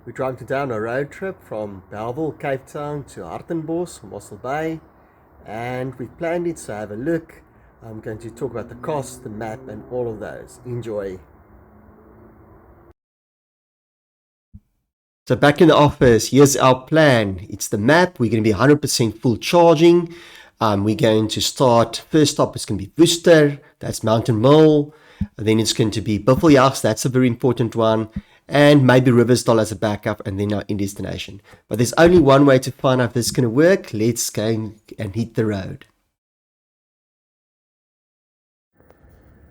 We're driving down a road trip from Belleville, Cape Town to Hartenbos, Mossel Bay, and we've planned it, so have a look. I'm going to talk about the cost, the map, and all of those. Enjoy. So back in the office, here's our plan. It's the map. We're going to be 100% full charging. We're going to start, first stop is going to be Worcester, that's Mountain Mole. And then it's going to be Buffeljags, that's a very important one. And maybe Riversdale as a backup, and then our end destination. But there's only one way to find out if this is going to work. Let's go and hit the road.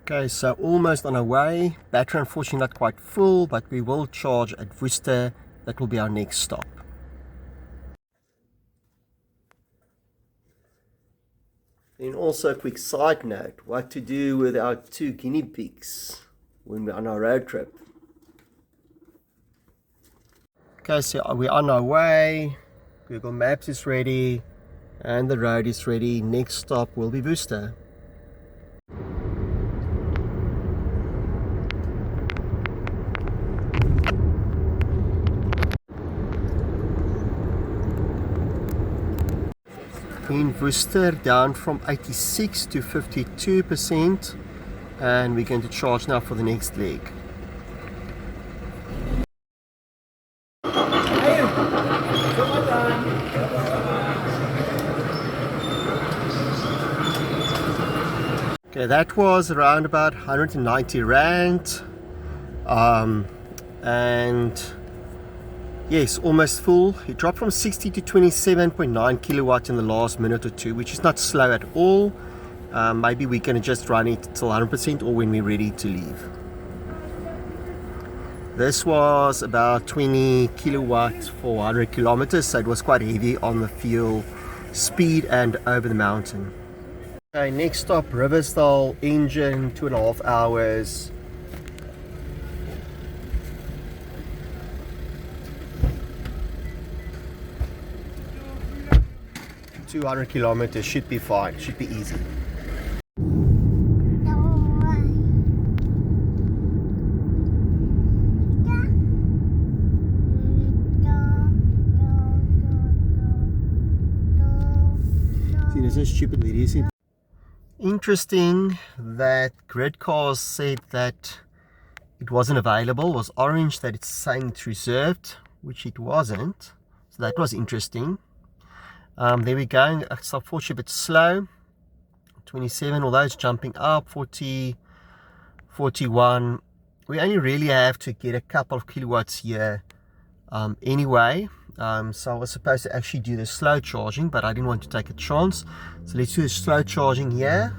Okay, so almost on our way. Battery unfortunately not quite full, but we will charge at Worcester. That will be our next stop. Then also a quick side note, what to do with our 2 guinea pigs when we're on our road trip. Okay, so we're on our way. Google Maps is ready and the road is ready. Next stop will be Worcester. In Worcester, down from 86 to 52%, and we're going to charge now for the next leg. Okay, that was around about 190 Rand, and yes, almost full. It dropped from 60 to 27.9 kilowatt in the last minute or two, which is not slow at all. Maybe we're going to just run it till 100% or when we're ready to leave. This was about 20 kilowatts for 100 kilometers, so it was quite heavy on the fuel speed and over the mountain. Okay, next stop, Riversdale, engine, 2.5 hours. $200 kilometers should be fine, should be easy. See, this is stupid, is it? Interesting that Gridcars said that it wasn't available, it was orange, that it's saying it's reserved, which it wasn't. So that was interesting. There we go. It's unfortunately a bit slow. 27, although it's jumping up. 40, 41. We only really have to get a couple of kilowatts here anyway. So I was supposed to actually do the slow charging, but I didn't want to take a chance. So let's do the slow charging here.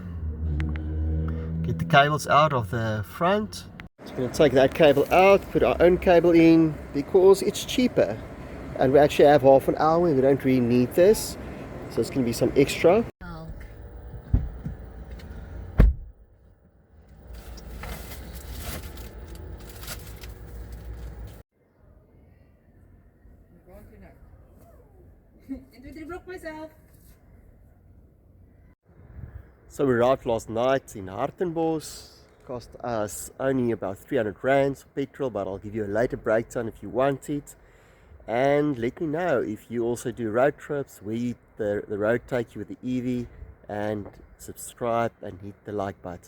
Get the cables out of the front. So we're going to take that cable out, put our own cable in, because it's cheaper. And we actually have half an hour and we don't really need this. So it's going to be some extra. So we arrived last night in Hartenbos. Cost us only about 300 Rand for petrol, but I'll give you a later breakdown if you want it. And let me know if you also do road trips, where the road take you with the EV, and subscribe and hit the like button.